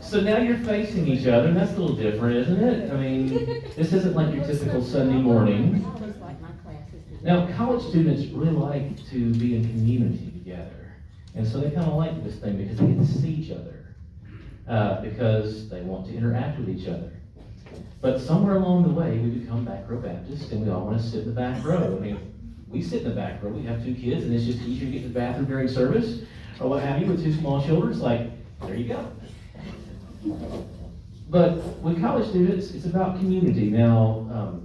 So now you're facing each other, and that's a little different, isn't it? I mean, this isn't like your typical Sunday morning. Now, college students really like to be in community together. And so they kind of like this thing because they get to see each other, because they want to interact with each other. But somewhere along the way, we become back row Baptists, and we all want to sit in the back row. I mean, we sit in the back row. We have 2 kids, and it's just easier to get to the bathroom during service, or what have you, with 2 small children. It's like, there you go. But with college students, it's about community. Now,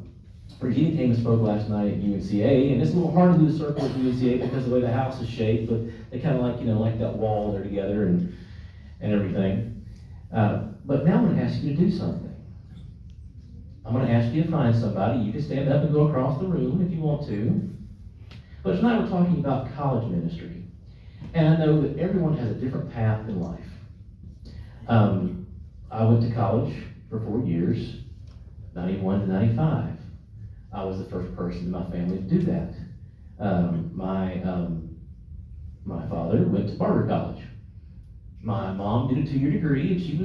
Regina came and spoke last night at UNCA, and it's a little hard to do the circle at UNCA because of the way the house is shaped, but they kind of like, like that wall there together and everything. But now I'm going to ask you to do something. I'm going to ask you to find somebody. You can stand up and go across the room if you want to. But tonight we're talking about college ministry. And I know that everyone has a different path in life. I went to college for 4 years, 91 to 95. I was the first person in my family to do that. My father went to Barber College. My mom did a 2-year degree, and she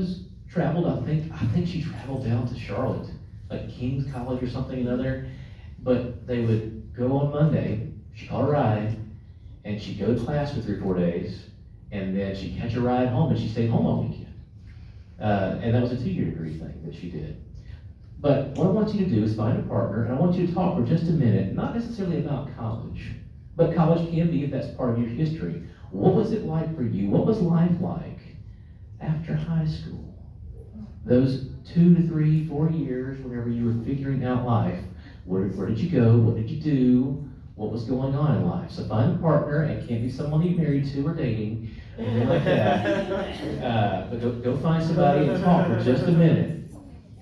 traveled. I think she traveled down to Charlotte, like King's College or something or other. But they would go on Monday. She'd call a ride, and she'd go to class for 3 or 4 days, and then she'd catch a ride home, and she stayed home all weekend. And that was a 2-year degree thing that she did. But what I want you to do is find a partner, and I want you to talk for just a minute, not necessarily about college, but college can be if that's part of your history. What was it like for you? What was life like after high school? Those 2 to 3, 4 years, whenever you were figuring out life, where did you go? What did you do? What was going on in life? So find a partner. It can't be someone you're married to or dating, anything like that. But go find somebody and talk for just a minute.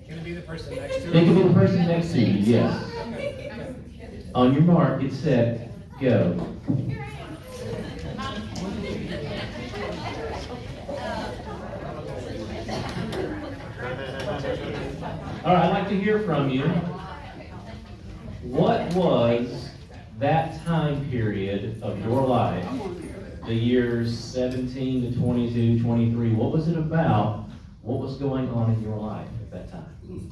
Can it be the person next to you? It can be the person next to you, yes. On your mark, get set, go. All right, I'd like to hear from you. What was that time period of your life, the years 17 to 22, 23, what was it about? What was going on in your life at that time?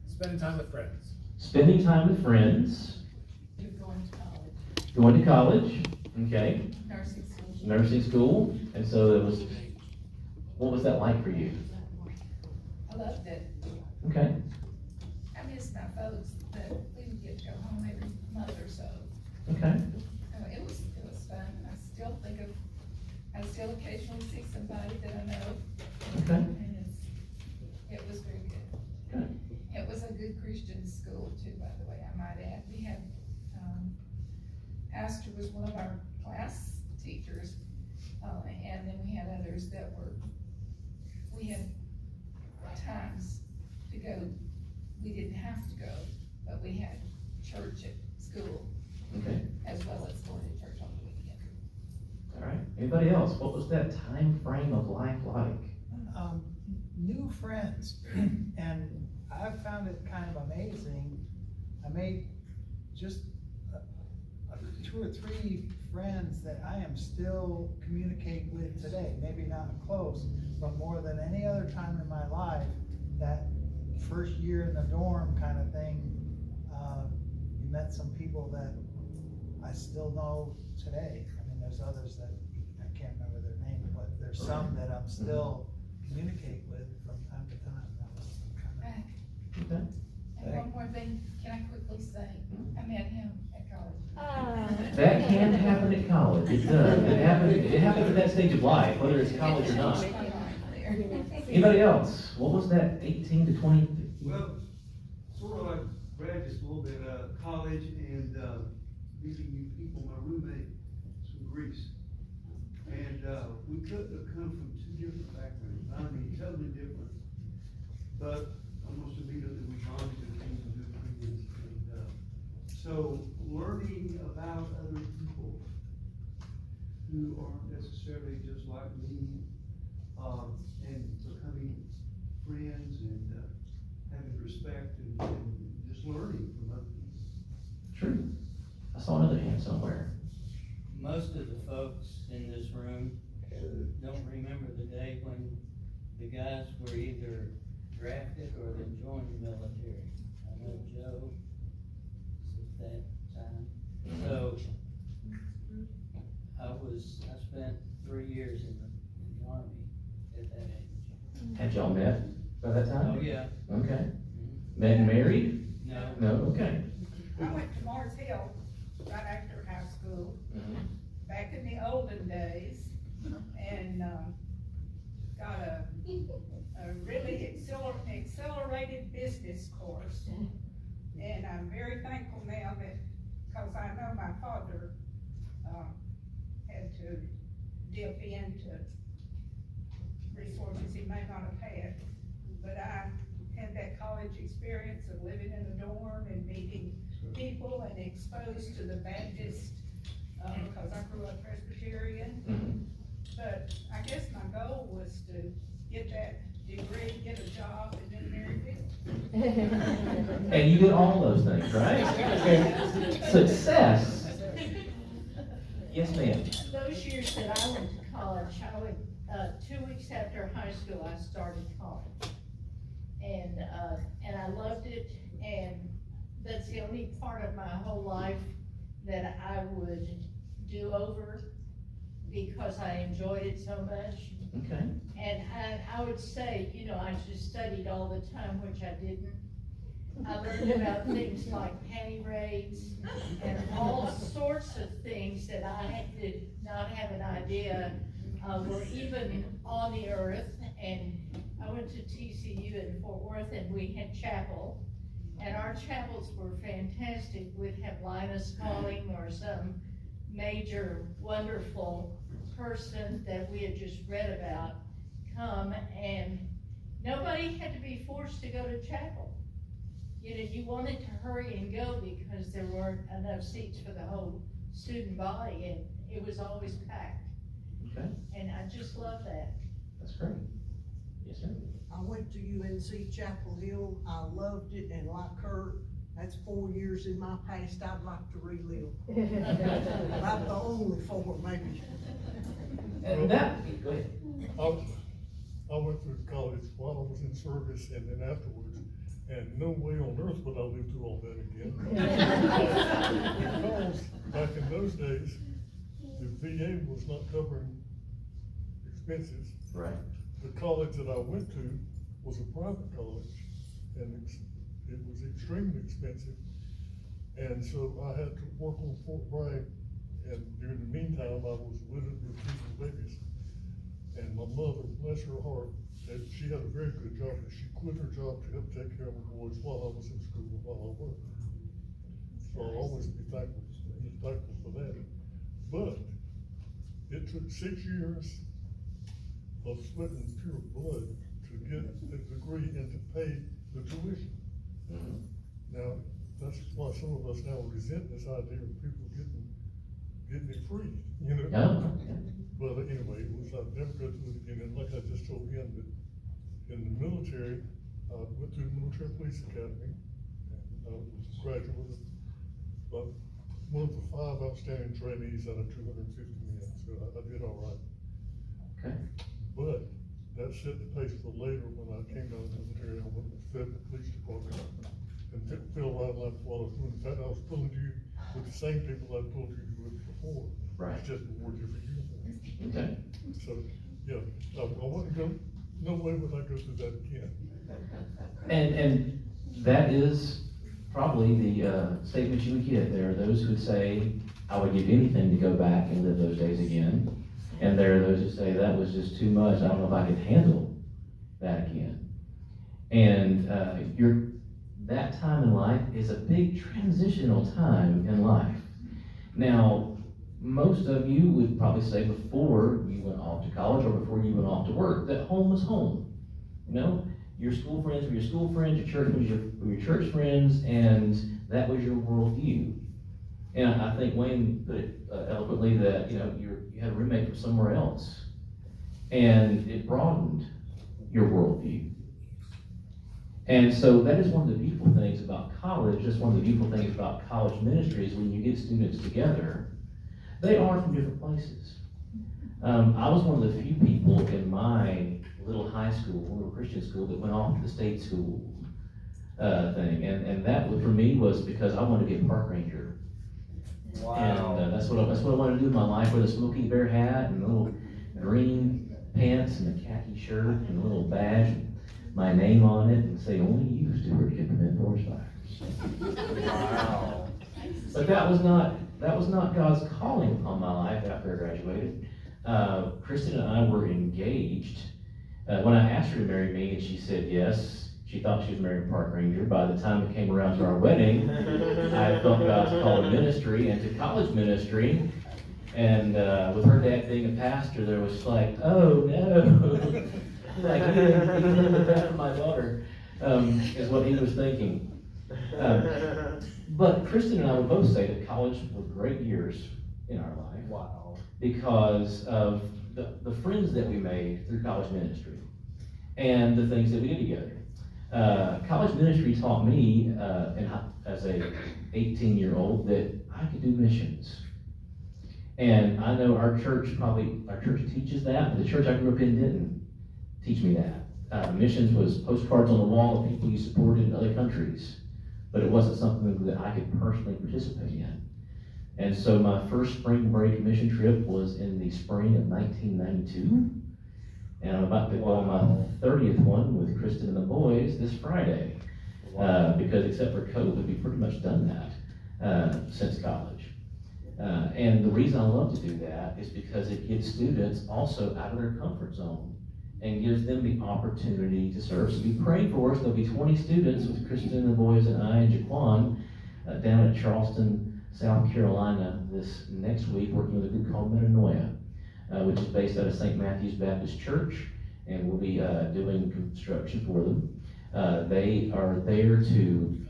Spending time with friends. Spending time with friends. Going to college. Going to college, okay. Nursing school. Nursing school, and so what was that like for you? I loved it. Okay. I miss my folks, but we would get to go home every month or so. Okay. It was fun. I still occasionally see somebody that I know. Okay. And it was very good. Good. It was a good Christian school too, by the way, I might add. We had, Astor was one of our class teachers, and then we had others that we had times to go. We didn't have to go, but we had church at school. Okay. As well as going to church on the weekend. All right. Anybody else? What was that time frame of life like? New friends, and I found it kind of amazing. I made just 2 or 3 friends that I am still communicating with today. Maybe not close, but more than any other time in my life. That first year in the dorm kind of thing, you met some people that I still know today. I mean, there's others that I can't remember their names, but there's some that I'm still communicate with from time to time. That was kind Okay. And one more thing, can I quickly say, I met him at college. That can happen at college. It does. It happens at that stage of life, whether it's college or not. Anybody else? What was that 18 to 20? Well, sort of like Brad, just a little bit, college and meeting new people. My roommate is from Greece. And we could have come from 2 different backgrounds. I mean, totally different. But almost immediately we bonded and became some good friends. And so learning about other people who aren't necessarily just like me, and becoming friends and having respect and just learning from other people. True. I saw another hand somewhere. Most of the folks in this room don't remember the day when the guys were either drafted or they joined the military. I know Joe was at that time. So, I spent 3 years in the Army at that age. Had y'all met by that time? Oh, yeah. Okay. Met and married? No, No, okay. I went to Mars Hill right after high school, back in the olden days, and, got a really accelerated business course. And I'm very thankful now that, cause I know my father, had to dip into resources he may not have had. But I had that college experience of living in a dorm and meeting people and exposed to the Baptist, because I grew up Presbyterian. But I guess my goal was to get that degree, get a job, and then marry Bill. And you did all those things, right? And success. Yes, ma'am. Those years that I went to college, 2 weeks after high school, I started college. And I loved it, and that's the only part of my whole life that I would do over because I enjoyed it so much. Okay. And I would say, I just studied all the time, which I didn't. I learned about things like panty raids and all sorts of things that I did not have an idea were even on the earth. And I went to TCU in Fort Worth, and we had chapel, and our chapels were fantastic. We'd have Linus Pauling or some major wonderful person that we had just read about come, and nobody had to be forced to go to chapel. You wanted to hurry and go because there weren't enough seats for the whole student body, and it was always packed. Okay, And I just love that. that's great. Yes, sir. I went to UNC Chapel Hill. I loved it, and like her, that's 4 years in my past I'd like to relive. I'm the only 4, maybe. And that, go ahead. I went through college while I was in service and then afterwards, and no way on earth would I live through all that again. Because back in those days, the VA was not covering expenses. Right. The college that I went to was a private college, and it was extremely expensive. And so I had to work on Fort Bragg, and during the meantime, I was living with 2 babies. And my mother, bless her heart, she had a very good job, but she quit her job to help take care of my boys while I was in school and while I worked. So I'll always be thankful for that. But it took 6 years of sweat and pure blood to get a degree and to pay the tuition. Now, that's why some of us now resent this idea of people getting it free, Yeah. But anyway, I'd never go through it again, and like I just told him, that in the military, I went through the Military Police Academy, and I was a graduate of one of the 5 outstanding trainees out of 250 men, so I did all right. Okay. But that set the pace for later when I came out of the military. I went to the Federal Police Department and fell right in line with what I was doing. In fact, I was pulling you with the same people I pulled you with before. Right. It's just more different uniforms. Okay. So, yeah, I wouldn't go, no way would I go through that again. And that is probably the statement you would get. There are those who would say, I would give anything to go back and live those days again. And there are those who say, that was just too much, I don't know if I could handle that again. And that time in life is a big transitional time in life. Now, most of you would probably say before you went off to college or before you went off to work, that home was home. Your school friends were your school friends, your church was your church friends, and that was your worldview. And I think Wayne put it eloquently that, you had a roommate from somewhere else, and it broadened your worldview. And so that is one of the beautiful things about college. That's one of the beautiful things about college ministries when you get students together. They are from different places. I was one of the few people in my little high school, little Christian school, that went off to the state school thing, and that for me was because I wanted to be a park ranger. And that's what I wanted to do in my life, with a Smokey the Bear hat and a little green pants and a khaki shirt and a little badge, and my name on it, and say, only you, Stuart, can permit forest fires. Wow. But that was not God's calling upon my life after I graduated. Kristen and I were engaged. When I asked her to marry me and she said yes, she thought she was marrying a park ranger. By the time it came around to our wedding, I felt God's call to ministry and to college ministry. And with her dad being a pastor, there was like, oh no, like he didn't look out for my daughter, is what he was thinking. But Kristen and I would both say that college were great years in our life. Wow. Because of the friends that we made through college ministry and the things that we did together. College ministry taught me, as a 18-year-old, that I could do missions. And I know our church teaches that, but the church I grew up in didn't teach me that. Missions was postcards on the wall of people you supported in other countries, but it wasn't something that I could personally participate in. And so my first spring break mission trip was in the spring of 1992. And I'm about to go on my 30th one with Kristen and the boys this Friday. Because except for COVID, we've pretty much done that since college. And the reason I love to do that is because it gives students also out of their comfort zone and gives them the opportunity to serve. So be praying for us. There'll be 20 students with Kristen and the boys and I and Jaquan down at Charleston, South Carolina this next week, working with a group called Metanoia, which is based out of St. Matthew's Baptist Church, and we'll be doing construction for them. They are there to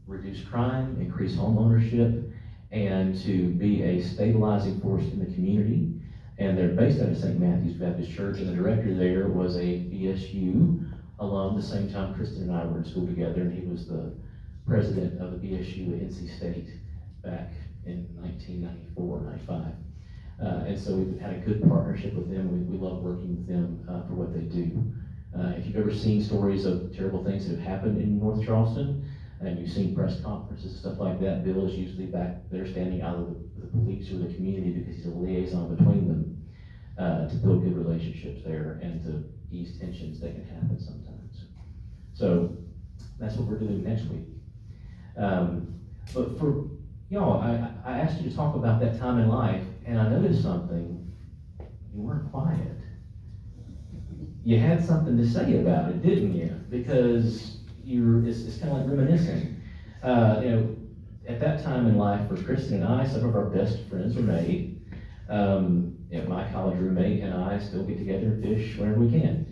reduce crime, increase home ownership, and to be a stabilizing force in the community. And they're based out of St. Matthew's Baptist Church, and the director there was a BSU alum the same time Kristen and I were in school together, and he was the president of the BSU at NC State back in 1994, 95. And so we've had a good partnership with them. We love working with them for what they do. If you've ever seen stories of terrible things that have happened in North Charleston, and you've seen press conferences and stuff like that, Bill is usually back there standing out of the police or the community because he's a liaison between them to build good relationships there and to ease tensions that can happen sometimes. So that's what we're doing next week. But for y'all, I asked you to talk about that time in life, and I noticed something. You weren't quiet. You had something to say about it, didn't you? Because it's kind of like reminiscing. At that time in life for Kristen and I, some of our best friends were made. My college roommate and I still get together and fish whenever we can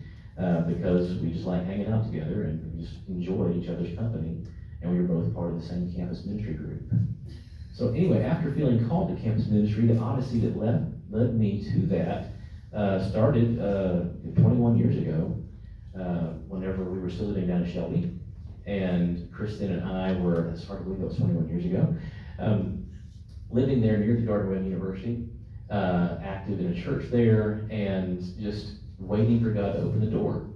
because we just like hanging out together and we just enjoy each other's company. And we were both part of the same campus ministry group. So anyway, after feeling called to campus ministry, the odyssey that led me to that started 21 years ago, whenever we were still living down in Shelby. And Kristen and I were, it's hard to believe that was 21 years ago, living there near the Gardner-Webb University, active in a church there, and just waiting for God to open the door.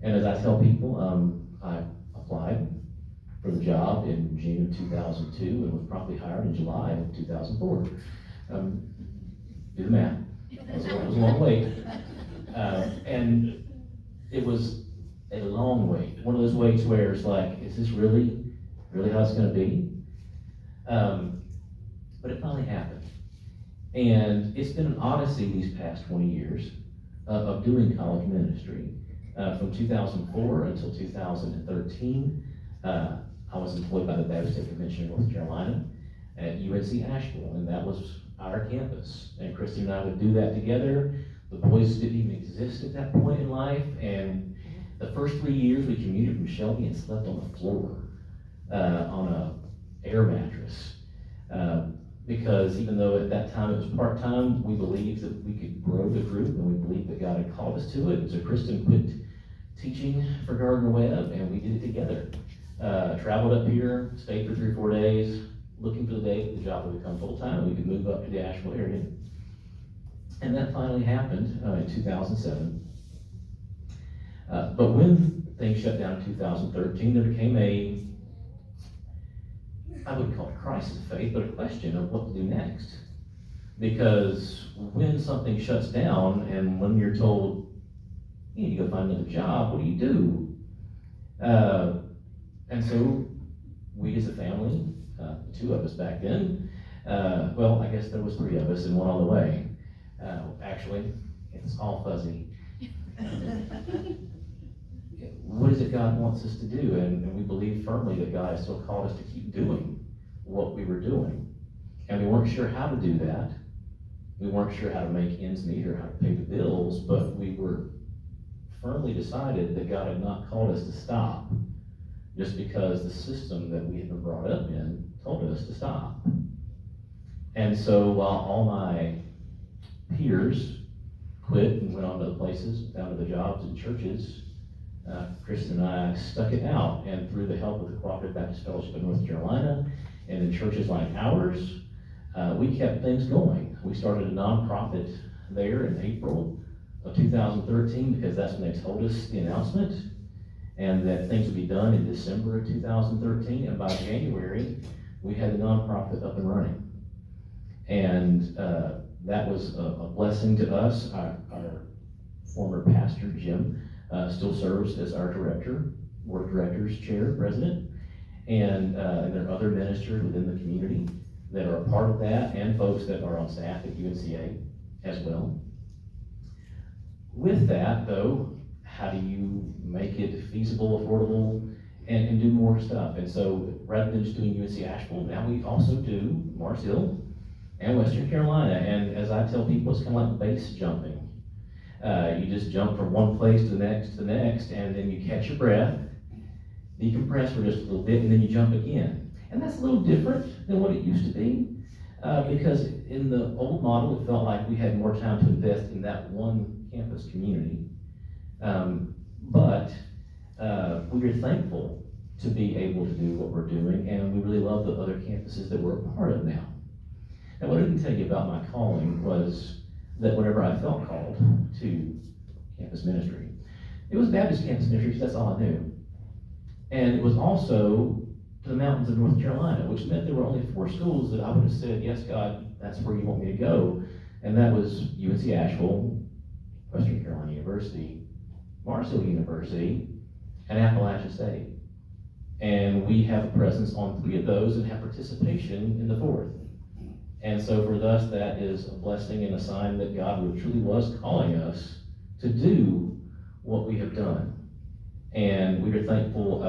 And as I tell people, I applied for the job in June of 2002 and was promptly hired in July of 2004. Do the math. It was a long wait. And it was a long wait. One of those waits where it's like, is this really how it's going to be? But it finally happened. And it's been an odyssey these past 20 years of doing college ministry. From 2004 until 2013, I was employed by the Baptist State Convention in North Carolina at UNC Asheville, and that was our campus. And Kristen and I would do that together. The boys didn't even exist at that point in life, and the first 3 years we commuted from Shelby and slept on the floor on a air mattress. Because even though at that time it was part-time, we believed that we could grow the group, and we believed that God had called us to it. And so Kristen quit teaching for Gardner-Webb, and we did it together. Traveled up here, stayed for 3 or 4 days, looking for the day that the job would become full-time and we could move up to the Asheville area. And that finally happened in 2007. But when things shut down in 2013, there became I wouldn't call it a crisis of faith, but a question of what to do next. Because when something shuts down and when you're told, you need to go find another job, what do you do? And so we as a family, two of us back then, well, I guess there was three of us and one on the way. Actually, it's all fuzzy. What is it God wants us to do? And we believe firmly that God has still called us to keep doing what we were doing. And we weren't sure how to do that. We weren't sure how to make ends meet or how to pay the bills, but we were firmly decided that God had not called us to stop just because the system that we had been brought up in told us to stop. And so while all my peers quit and went on to other places, found other jobs and churches, Kristen and I stuck it out, and through the help of the Cooperative Baptist Fellowship of North Carolina and in churches like ours, we kept things going. We started a nonprofit there in April of 2013 because that's when they told us the announcement and that things would be done in December of 2013, and by January we had the nonprofit up and running. And that was a blessing to us. Our former pastor, Jim, still serves as our director, board of directors, chair, president, and there are other ministers within the community that are a part of that, and folks that are on staff at UNCA as well. With that, though, how do you make it feasible, affordable, and do more stuff? And so rather than just doing UNC Asheville, now we also do Mars Hill and Western Carolina. And as I tell people, it's kind of like base jumping. You just jump from one place to the next, and then you catch your breath, decompress for just a little bit, and then you jump again. And that's a little different than what it used to be, because in the old model, it felt like we had more time to invest in that one campus community. But we are thankful to be able to do what we're doing, and we really love the other campuses that we're a part of now. Now, what I didn't tell you about my calling was that whenever I felt called to campus ministry, it was Baptist campus ministry, because that's all I knew. And it was also to the mountains of North Carolina, which meant there were only 4 schools that I would have said, yes, God, that's where you want me to go. And that was UNC Asheville, Western Carolina University, Mars Hill University, and Appalachian State. And we have a presence on 3 of those and have participation in the 4th. And so for us, that is a blessing and a sign that God really truly was calling us to do what we have done. And we are thankful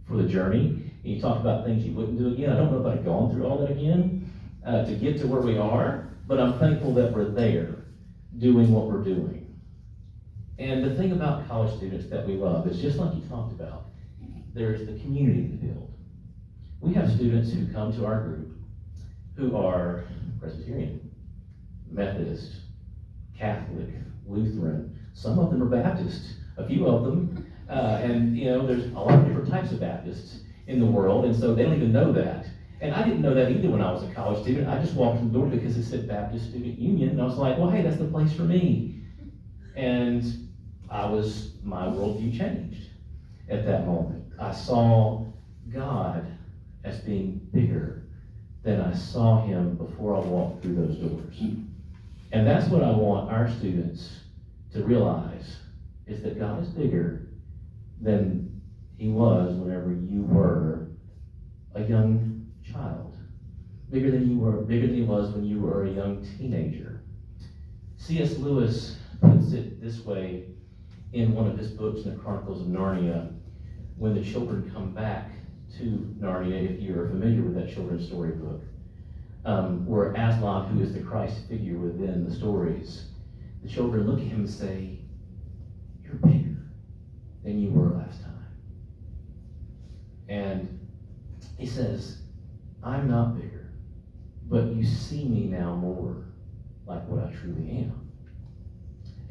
for the journey. And you talked about things you wouldn't do again. I don't know if I've gone through all that again to get to where we are, but I'm thankful that we're there doing what we're doing. And the thing about college students that we love is just like you talked about, there's the community to build. We have students who come to our group who are Presbyterian, Methodist, Catholic, Lutheran. Some of them are Baptist, a few of them, and there's a lot of different types of Baptists in the world, and so they don't even know that. And I didn't know that either when I was a college student. I just walked in the door because it said Baptist Student Union, and I was like, well, hey, that's the place for me. And my worldview changed at that moment. I saw God as being bigger than I saw him before I walked through those doors. And that's what I want our students to realize, is that God is bigger than he was whenever you were a young child. Bigger than he was when you were a young teenager. C.S. Lewis puts it this way in one of his books, in the Chronicles of Narnia, when the children come back to Narnia, if you're familiar with that children's storybook, where Aslan, who is the Christ figure within the stories, the children look at him and say, you're bigger than you were last time. And he says, I'm not bigger, but you see me now more like what I truly am.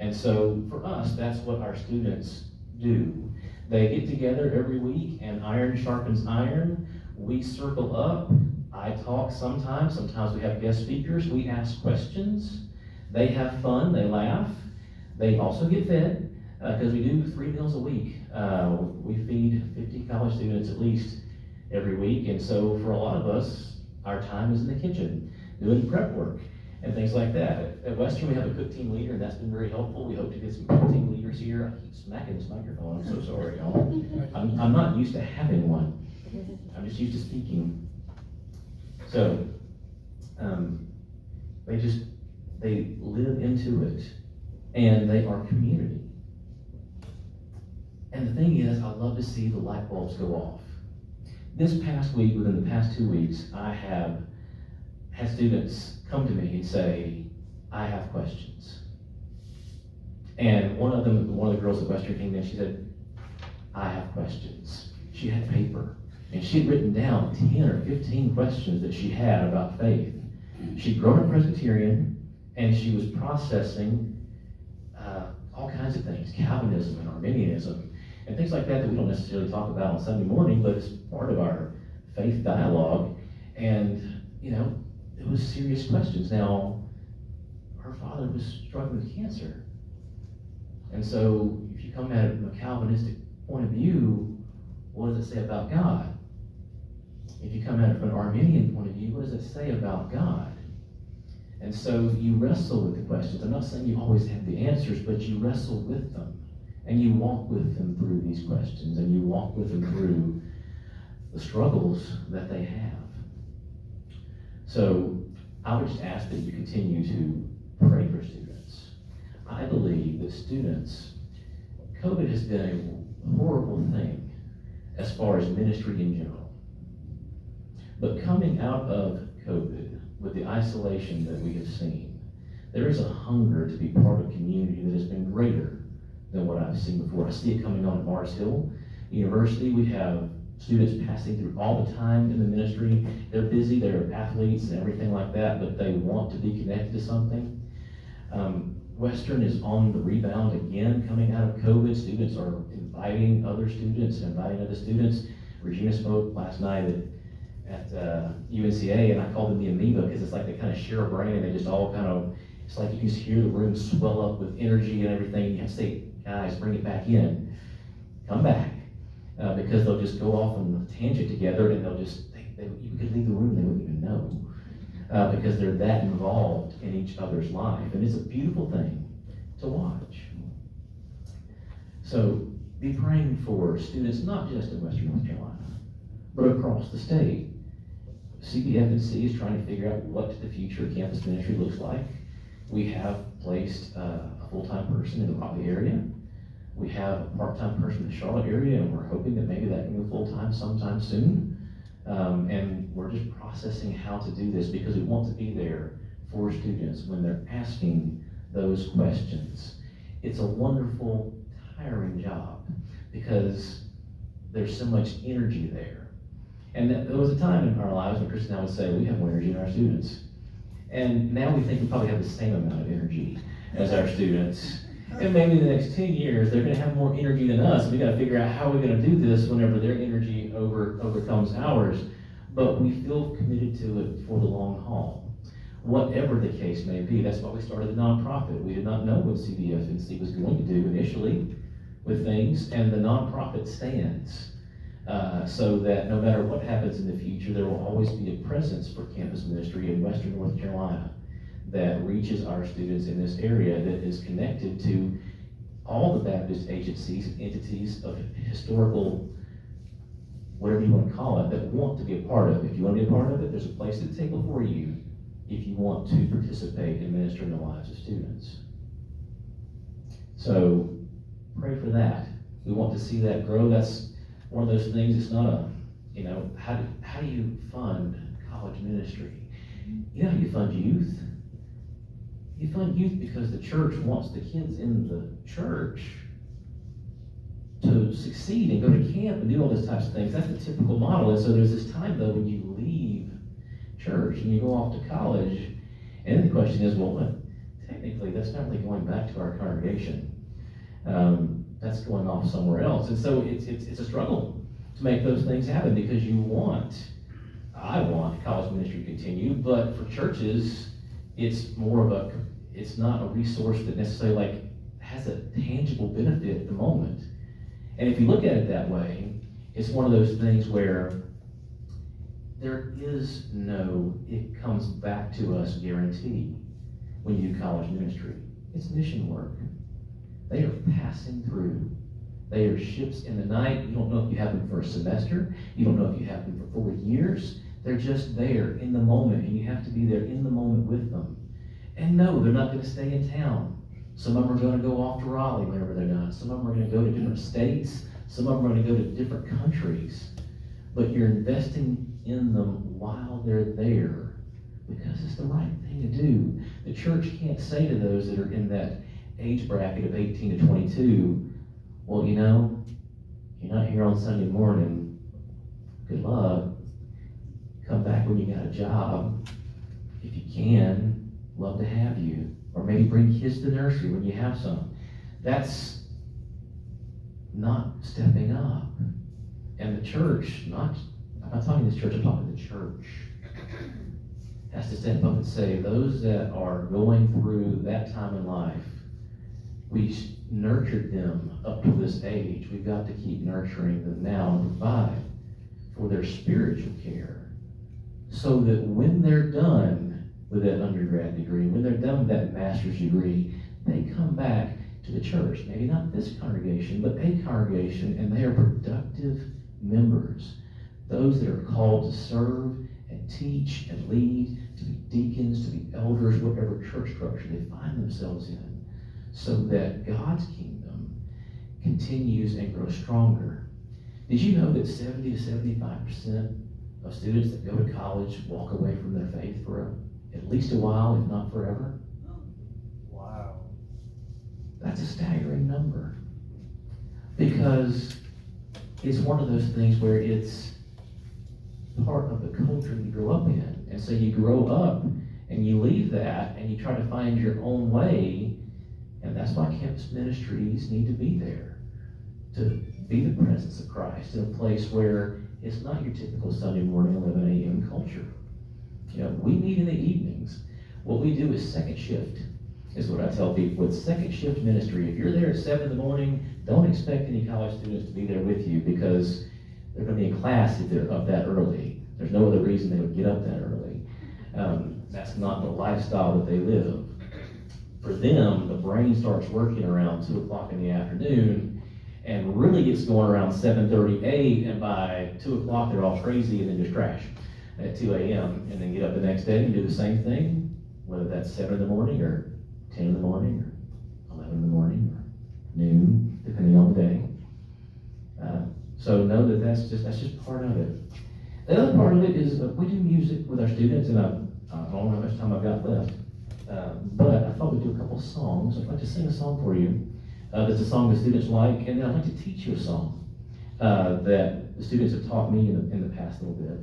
And so for us, that's what our students do. They get together every week, and iron sharpens iron. We circle up. I talk sometimes we have guest speakers. We ask questions. They have fun, they laugh, they also get fed, because we do 3 meals a week. We feed 50 college students at least every week, and so for a lot of us, our time is in the kitchen, doing prep work and things like that. At Western, we have a cook team leader, and that's been very helpful. We hope to get some cook team leaders here. I keep smacking this microphone, I'm so sorry, y'all. I'm not used to having one. I'm just used to speaking. So, they live into it, and they are community. And the thing is, I love to see the light bulbs go off. This past week, within the past 2 weeks, I have had students come to me and say, I have questions. And one of the girls at Western came in, she said, I have questions. She had paper, and she had written down 10 or 15 questions that she had about faith. She'd grown up Presbyterian, and she was processing all kinds of things, Calvinism and Arminianism, and things like that we don't necessarily talk about on Sunday morning, but it's part of our faith dialogue. And, it was serious questions. Now, her father was struggling with cancer. And so, if you come at it from a Calvinistic point of view, what does it say about God? If you come at it from an Arminian point of view, what does it say about God? And so you wrestle with the questions. I'm not saying you always have the answers, but you wrestle with them. And you walk with them through these questions, and you walk with them through the struggles that they have. So I would just ask that you continue to pray for students. I believe that students, COVID has been a horrible thing as far as ministry in general. But coming out of COVID, with the isolation that we have seen, there is a hunger to be part of a community that has been greater than what I've seen before. I see it coming on at Mars Hill University. We have students passing through all the time in the ministry. They're busy, they're athletes and everything like that, but they want to be connected to something. Western is on the rebound again coming out of COVID. Students are inviting other students and inviting other students. Regina spoke last night at UNCA, and I called them the amoeba because it's like they kind of share a brain, and they just all kind of, it's like you can just hear the room swell up with energy and everything. You have to say, guys, bring it back in. Come back. Because they'll just go off on a tangent together, and they'll just, you could leave the room, they wouldn't even know. Because they're that involved in each other's life. And it's a beautiful thing to watch. So be praying for students, not just in Western North Carolina, but across the state. CBF&C is trying to figure out what the future of campus ministry looks like. We have placed a full-time person in the Raleigh area. We have a part-time person in the Charlotte area, and we're hoping that maybe that can go full-time sometime soon. And we're just processing how to do this because we want to be there for students when they're asking those questions. It's a wonderful, tiring job because there's so much energy there. And there was a time in our lives when Chris and I would say, we have more energy than our students. And now we think we probably have the same amount of energy as our students. And maybe in the next 10 years, they're gonna have more energy than us. We gotta figure out how we're gonna do this whenever their energy overcomes ours. But we feel committed to it for the long haul. Whatever the case may be, that's why we started the nonprofit. We did not know what CBF&C was going to do initially with things, and the nonprofit stands. So that no matter what happens in the future, there will always be a presence for campus ministry in Western North Carolina that reaches our students in this area, that is connected to all the Baptist agencies and entities of historical, whatever you want to call it, that want to be a part of it. If you want to be a part of it, there's a place at the table for you if you want to participate in ministering the lives of students. So pray for that. We want to see that grow. That's one of those things. It's not a, how do you fund college ministry? You know how you fund youth? You fund youth because the church wants the kids in the church to succeed and go to camp and do all those types of things. That's the typical model. And so there's this time, though, when you leave church and you go off to college, and then the question is, well, technically, that's not really going back to our congregation. That's going off somewhere else. And so it's a struggle to make those things happen because I want college ministry to continue, but for churches, it's more of it's not a resource that necessarily like has a tangible benefit at the moment. And if you look at it that way, it's one of those things where there is no, it comes back to us guarantee when you do college ministry. It's mission work. They are passing through. They are ships in the night. You don't know if you have them for a semester. You don't know if you have them for 4 years. They're just there in the moment, and you have to be there in the moment with them. And no, they're not going to stay in town. Some of them are going to go off to Raleigh whenever they're done. Some of them are going to go to different states. Some of them are going to go to different countries. But you're investing in them while they're there because it's the right thing to do. The church can't say to those that are in that age bracket of 18 to 22, well, you know, you're not here on Sunday morning. Good luck. Come back when you got a job. If you can, love to have you. Or maybe bring kids to nursery when you have some. That's not stepping up. And the church, I'm not talking to the church, I'm talking to the church, has to step up and say, those that are going through that time in life, we nurtured them up to this age. We've got to keep nurturing them now and provide for their spiritual care so that when they're done with that undergrad degree, when they're done with that master's degree, they come back to the church. Maybe not this congregation, but a congregation, and they are productive members. Those that are called to serve and teach and lead, to be deacons, to be elders, whatever church structure they find themselves in, so that God's kingdom continues and grows stronger. Did you know that 70 to 75% of students that go to college walk away from their faith for at least a while, if not forever? Wow. That's a staggering number. Because it's one of those things where it's part of the culture you grow up in. And so you grow up and you leave that and you try to find your own way. And that's why campus ministries need to be there, to be the presence of Christ in a place where it's not your typical Sunday morning 11 a.m. culture. You know, we meet in the evenings. What we do is second shift, is what I tell people. It's second shift ministry. If you're there at 7 in the morning, don't expect any college students to be there with you because they're going to be in class if they're up that early. There's no other reason they would get up that early. That's not the lifestyle that they live. For them, the brain starts working around 2 o'clock in the afternoon and really gets going around 7:38, and by 2 o'clock they're all crazy and then just crash at 2 a.m. and then get up the next day and do the same thing, whether that's 7 in the morning or 10 in the morning or 11 in the morning or noon, depending on the day. So know that that's just part of it. The other part of it is we do music with our students, and I don't know how much time I've got left. But I thought we'd do a couple songs. I'd like to sing a song for you that's a song the students like, and then I'd like to teach you a song that the students have taught me in the past little bit.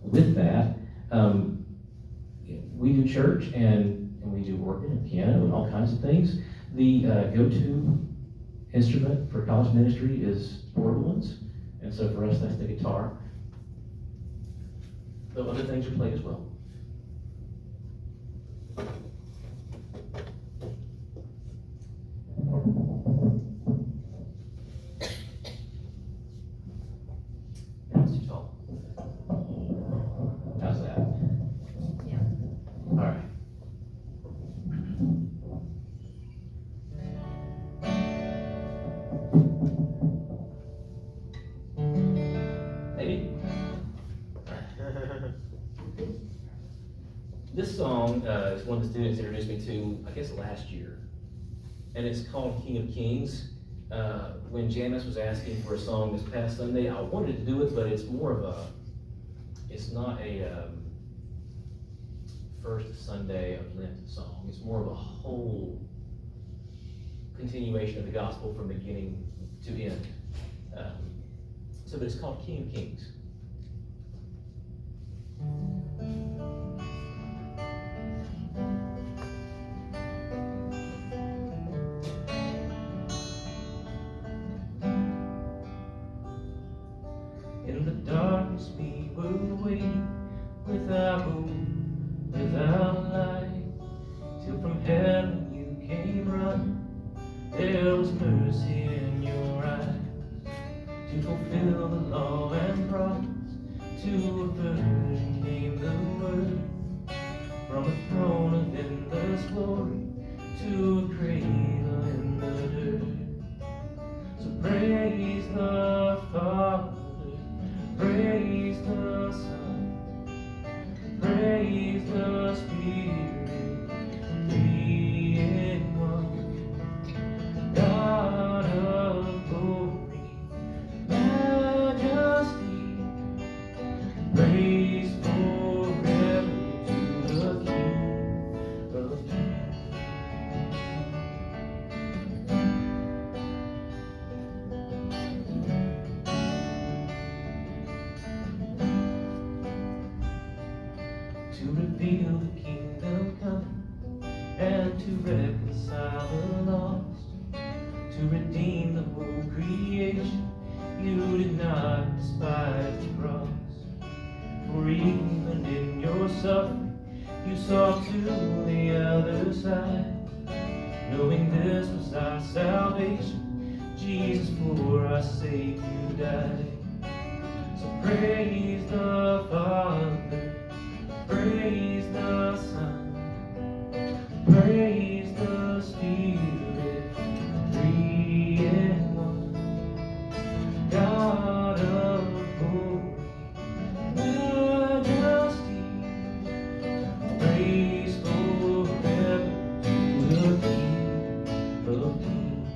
With that, we do church and we do organ and piano and all kinds of things. The go-to instrument for college ministry is portable ones, and so for us that's the guitar. Though other things are played as well. That's too tall. How's that? Yeah. All right. Maybe. This song is one of the students introduced me to, I guess, last year. And it's called King of Kings. When Janice was asking for a song this past Sunday, I wanted to do it, but it's more of it's not a first Sunday of Lent song. It's more of a whole continuation of the gospel from beginning to end. But it's called King of Kings. In the darkness we were waiting, without hope, without light. a virgin came the word, from the throne of endless glory to a cradle in the dirt. So praise the Father, praise the Son, praise the Spirit, three in one. God of glory, majesty, praise forever to the King of Kings. To reveal the kingdom come, and to reconcile the lost, to redeem the whole creation. You did not despise the cross, for even in your suffering you saw to the other side, knowing this was our salvation. Jesus, for our sake you died. So praise the Father, praise the Son, praise the Spirit, three in one. God of glory, majesty, praise forever to the King of Kings.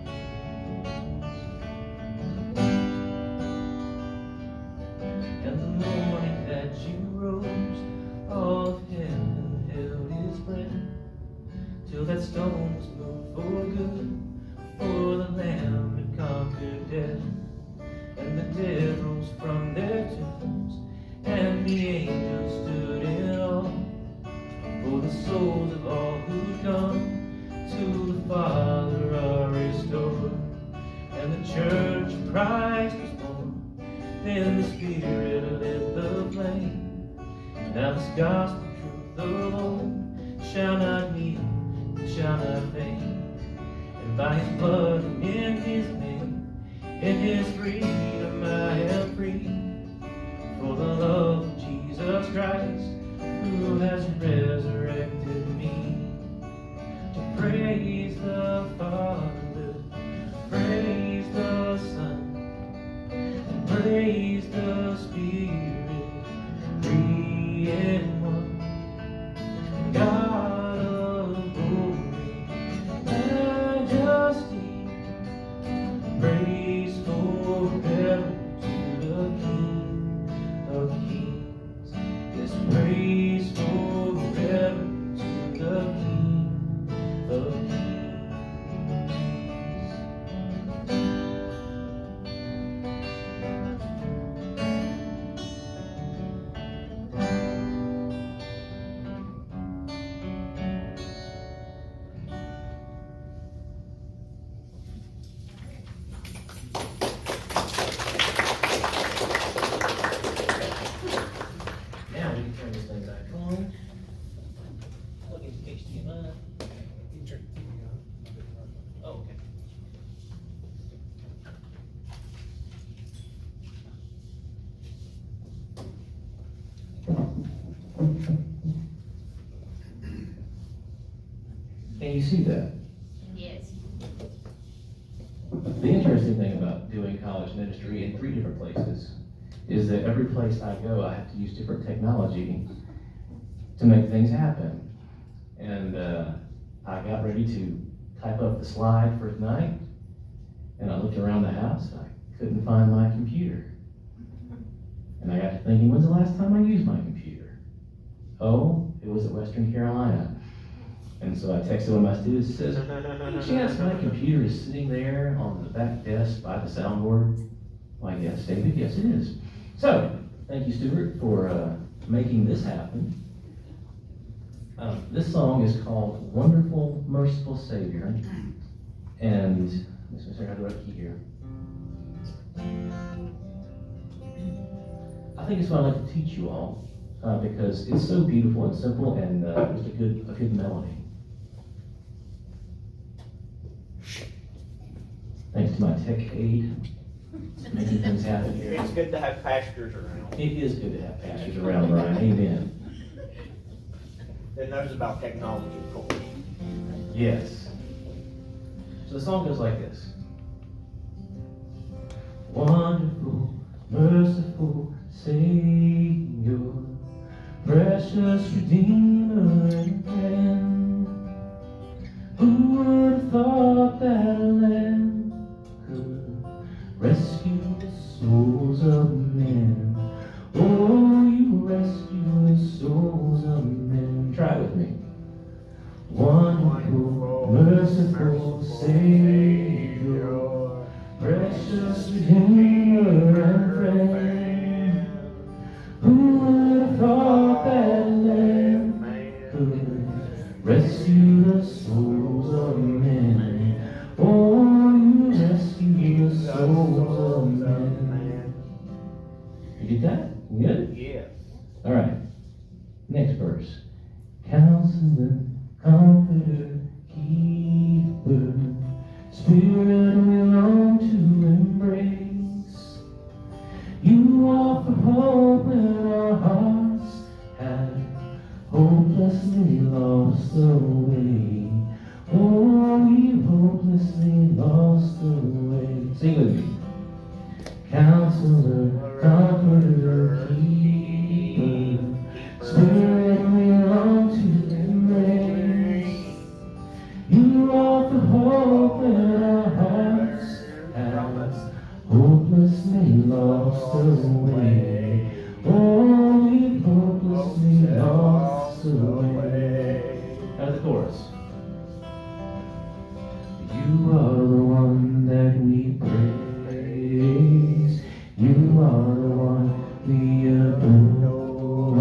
And the morning that you rose, all of heaven held his breath, till that stone was moved for good, for the Lamb had conquered death. And the dead rose from their tombs, and the angels stood in awe, for the souls of all who come to the Father are restored. And the church of Christ was born, then the Spirit lit the flame. Now this gospel truth, the Lord shall not kneel, shall not faint. And by his blood and in his name, in his freedom I am free. For the love of Jesus Christ, who has resurrected me. To praise the Father, praise the Son, and praise the Spirit, three in one. God of glory, majesty, praise forever to the King of Kings. Yes, praise forever to the King of Kings. Now we can turn this thing back on. Plug in HDMI. Oh, okay. Can you see that? Yes. The interesting thing about doing college ministry in 3 different places is that every place I go, I have to use different technology to make things happen. And I got ready to type up the slide for tonight, and I looked around the house, and I couldn't find my computer. And I got to thinking, when's the last time I used my computer? Oh, it was at Western Carolina. And so I texted one of my students, says, any chance my computer is sitting there on the back desk by the soundboard? Why, yes, David, yes it is. So, thank you, Stuart, for making this happen. This song is called Wonderful, Merciful Savior. And, let's see how to write key here. I think it's what I'd like to teach you all, because it's so beautiful and simple and just a good melody. Thanks to my tech aide. making things happen here. It's good to have pastors around. It is good to have pastors around, Brian, amen. That knows about technology, of course. Yes. So the song goes like this. Wonderful, merciful Savior, precious Redeemer and friend, who would have thought that a lamb could rescue the souls of men? Oh, you rescue the souls of men. Try it with me. Wonderful, merciful Savior, precious Redeemer and friend, who would have thought that a lamb could rescue the souls of men? Oh, you rescue the souls of men. You get that? You good? Yeah. All right. Next verse. Counselor, Comforter, Keeper, Spirit we long to embrace. You offer hope when our hearts have hopelessly lost the way. Oh, we hopelessly lost the way. Sing with me. Counselor, Comforter, Keeper, Spirit we long to embrace. You offer hope when our hearts have hopelessly lost the way. Oh, we've hopelessly lost the way. How's the chorus? You are the one that we praise. You are the one we adore.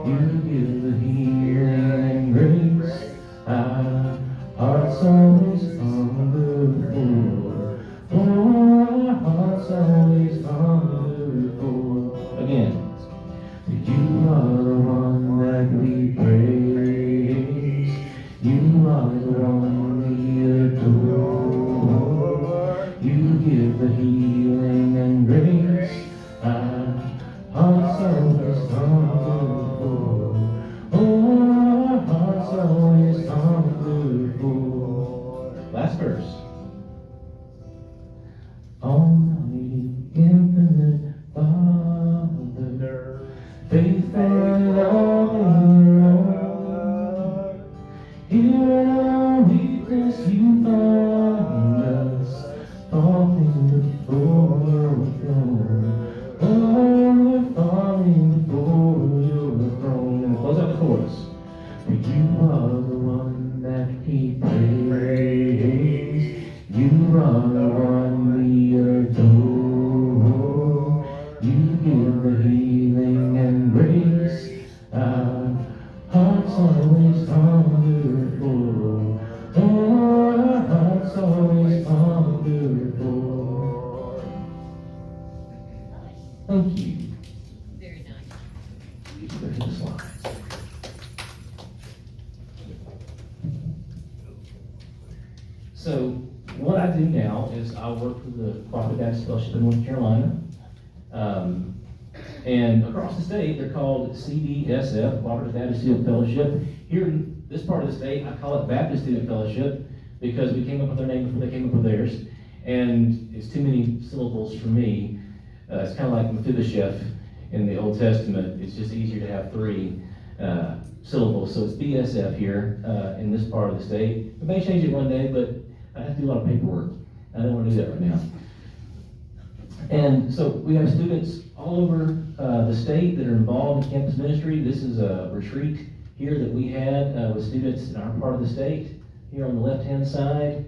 You give the healing and grace our hearts always hunger for. Oh, our hearts always hunger for. Again. You are the one that we praise. You are the one we adore. You give the healing and grace our hearts always hunger for. Oh, our hearts always hunger for. Last verse. Almighty, infinite Father, faithful and loving Lord, here in our weakness you find us, falling before your throne. Oh, we're falling before your throne. And close out the chorus. For you are the one that we praise. You are the one we adore. You give the healing and grace our hearts always hunger for. Oh, our hearts always hunger for. Thank you. Very nice. You can go to the slides. So what I do now is I work with the Cooperative Baptist Fellowship in North Carolina. And across the state, they're called CBSF, Cooperative Baptist Student Fellowship. Here in this part of the state, I call it Baptist Student Fellowship because we came up with our name before they came up with theirs. And it's too many syllables for me. It's kind of like Mephibosheth in the Old Testament. It's just easier to have three syllables. So it's BSF here in this part of the state. We may change it one day, but I have to do a lot of paperwork. I don't want to do that right now. And so we have students all over the state that are involved in campus ministry. This is a retreat here that we had with students in our part of the state. Here on the left-hand side,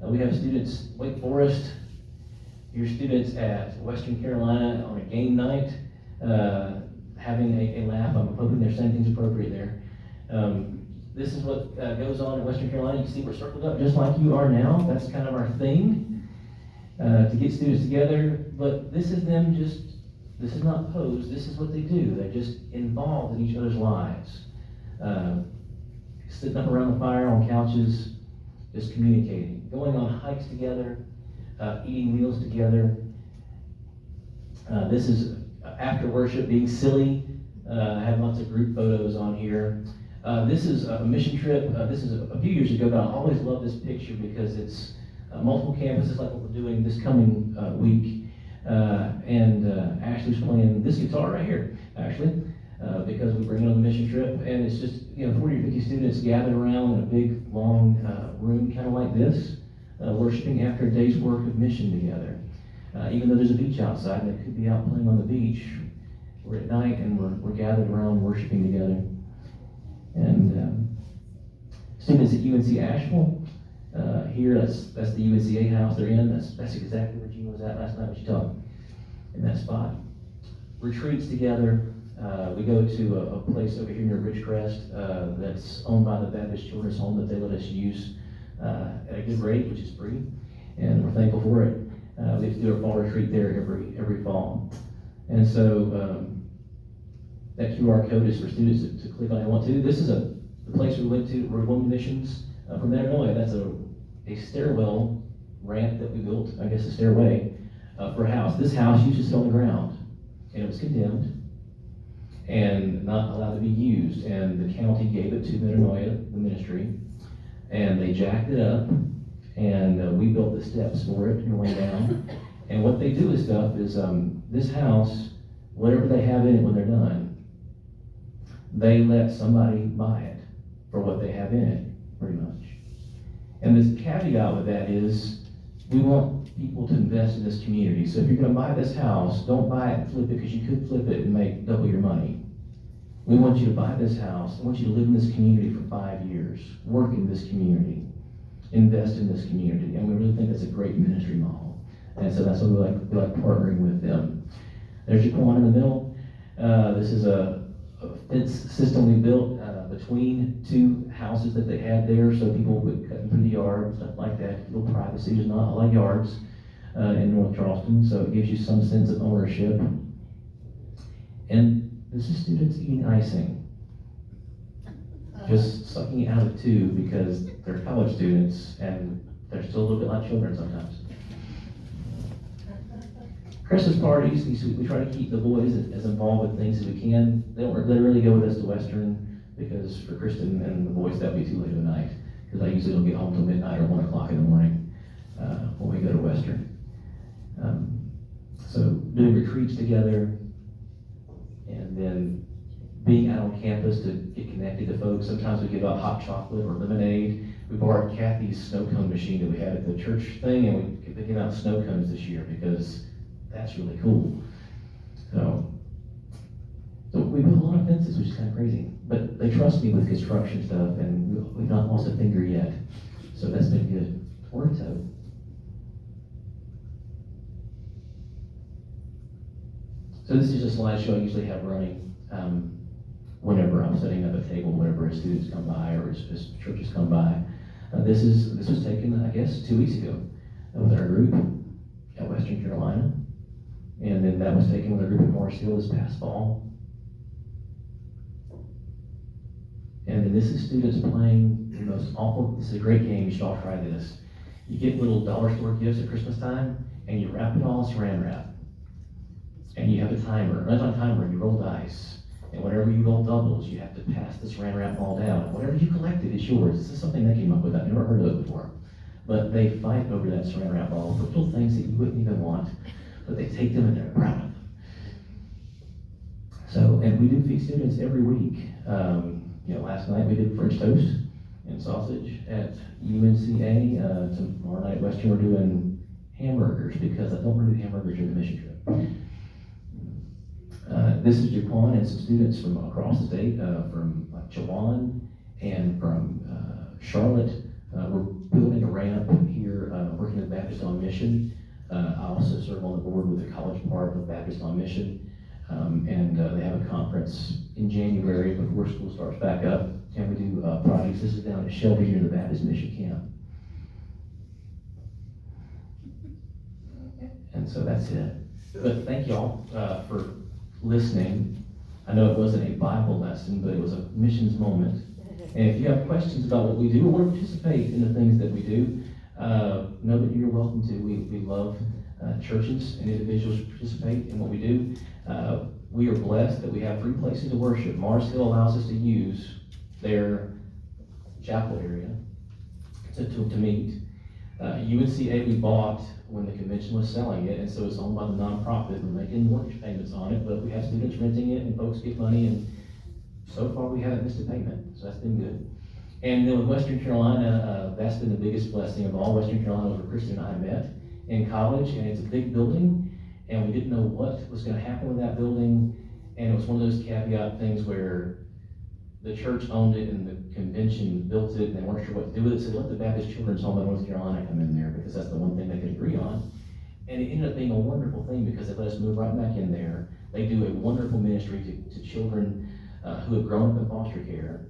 we have students Wake Forest. Your students at Western Carolina on a game night, having a laugh. I'm hoping they're saying things appropriate there. This is what goes on in Western Carolina. You see we're circled up just like you are now. That's kind of our thing, to get students together. But this is them just, this is not posed, this is what they do. They're just involved in each other's lives. Sitting up around the fire on couches, just communicating. Going on hikes together, eating meals together. This is after worship being silly. I have lots of group photos on here. This is a mission trip. This is a few years ago, but I always love this picture because it's multiple campuses like what we're doing this coming week. Ashley's playing this guitar right here, actually, because we bring it on the mission trip. And it's just, 40 or 50 students gathered around in a big, long room, kind of like this, worshiping after a day's work of mission together. Even though there's a beach outside, and they could be out playing on the beach, we're at night and we're gathered around worshiping together. And students at UNC Asheville, here, that's the UNCA house they're in. That's exactly where Gene was at last night when she taught in that spot. Retreats together. We go to a place over here near Ridgecrest that's owned by the Baptist Children's Home that they let us use at a good rate, which is free, and we're thankful for it. We have to do a fall retreat there every fall. And so that QR code is for students to click on if they want to. This is the place we went to, we're going to missions from Illinois. That's a stairwell ramp that we built, I guess a stairway, for a house. This house used to sit on the ground, and it was condemned and not allowed to be used. And the county gave it to Metanoia, the ministry, and they jacked it up, and we built the steps for it and way down. And what they do with stuff is this house, whatever they have in it when they're done, they let somebody buy it for what they have in it, pretty much. And this caveat with that is, we want people to invest in this community. So if you're gonna buy this house, don't buy it and flip it, because you could flip it and make double your money. We want you to buy this house. I want you to live in this community for 5 years, work in this community, invest in this community. And we really think that's a great ministry model. And so that's why we like partnering with them. There's Jaquan in the middle. This is a fence system we built between two houses that they had there, so people would cut through the yard and stuff like that. A little privacy. There's not a lot of yards in North Charleston, so it gives you some sense of ownership. And this is students eating icing, just sucking it out of the tube because they're college students and they're still a little bit like children sometimes. Christmas parties, we try to keep the boys as involved with things as we can. They really go with us to Western, because for Kristen and the boys, that'd be too late at night, because I usually don't get home till midnight or 1 o'clock in the morning when we go to Western. So doing retreats together, and then being out on campus to get connected to folks. Sometimes we give out hot chocolate or lemonade. We borrowed Kathy's snow cone machine that we had at the church thing, and we gave out snow cones this year because that's really cool. So we put a lot of fences, which is kind of crazy. But they trust me with construction stuff, and we've not lost a finger yet. So that's been good. Or a toe. So this is a slideshow I usually have running whenever I'm setting up a table, whenever students come by or as churches come by. This was taken, I guess, 2 weeks ago with our group at Western Carolina. And then that was taken with our group at Morrisville this past fall. And then this is students playing the most awful, this is a great game, you should all try this. You get little dollar store gifts at Christmas time, and you wrap it all in saran wrap. And you have a timer, not a timer, you roll dice. And whenever you roll doubles, you have to pass the saran wrap all down. And whatever you collected is yours. This is something they came up with, I've never heard of it before. But they fight over that saran wrap ball for little things that you wouldn't even want. But they take them and they're proud of them. So, and we do feed students every week. Last night we did French toast and sausage at UNCA. Tomorrow night at Western we're doing hamburgers, because I don't want to do hamburgers during the mission trip. This is Jaquan and some students from across the state, from Chewan and from Charlotte. We're building a ramp here, working with Baptist on Mission. I also serve on the board with the college part of Baptist on Mission. And they have a conference in January before school starts back up, and we do projects. This is down at Shelby near the Baptist Mission Camp. And so that's it. But thank y'all for listening. I know it wasn't a Bible lesson, but it was a missions moment. And if you have questions about what we do or want to participate in the things that we do, know that you're welcome to. We love churches and individuals who participate in what we do. We are blessed that we have 3 places to worship. Mars Hill allows us to use their chapel area to meet. UNCA we bought when the convention was selling it, and so it's owned by the nonprofit. We're making mortgage payments on it, but we have students renting it and folks get money, and so far we haven't missed a payment, so that's been good. And then with Western Carolina, that's been the biggest blessing of all. Western Carolina was where Kristen and I met in college, and it's a big building, and we didn't know what was gonna happen with that building, and it was one of those caveat things where the church owned it and the convention built it, and they weren't sure what to do with it, so let the Baptist Children's Home in North Carolina come in there, because that's the one thing they could agree on. And it ended up being a wonderful thing, because they let us move right back in there. They do a wonderful ministry to children who have grown up in foster care,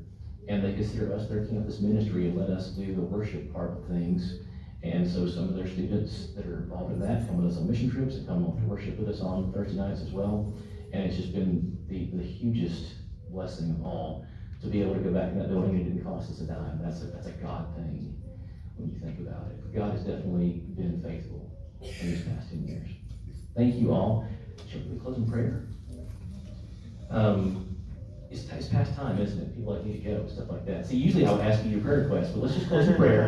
and they consider us their campus ministry and let us do the worship part of things. And so some of their students that are involved in that come with us on mission trips and come to worship with us on Thursday nights as well. And it's just been the hugest blessing of all to be able to go back in that building. It didn't cost us a dime. That's a God thing when you think about it. God has definitely been faithful in these past 10 years. Thank you all. Shall we close in prayer? It's past time, isn't it? People like me to go, stuff like that. See, usually I would ask you your prayer request, but let's just close in prayer.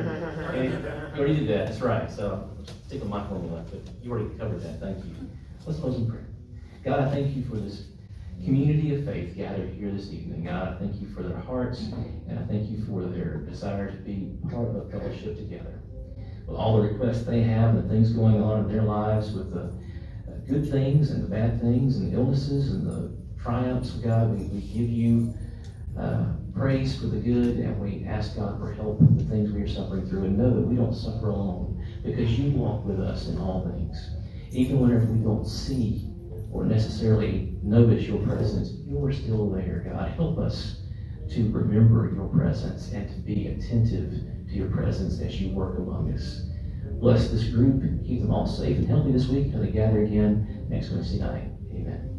And you already did that, that's right. So stick with my formula, but you already covered that. Thank you. Let's close in prayer. God, I thank you for this community of faith gathered here this evening. God, I thank you for their hearts, and I thank you for their desire to be part of a fellowship together. With all the requests they have and the things going on in their lives, with the good things and the bad things and the illnesses and the triumphs, God, we give you praise for the good, and we ask God for help with the things we are suffering through, and know that we don't suffer alone, because you walk with us in all things. Even whenever we don't see or necessarily notice your presence, you're still there, God. Help us to remember your presence and to be attentive to your presence as you work among us. Bless this group, keep them all safe and healthy this week until they gather again next Wednesday night. Amen.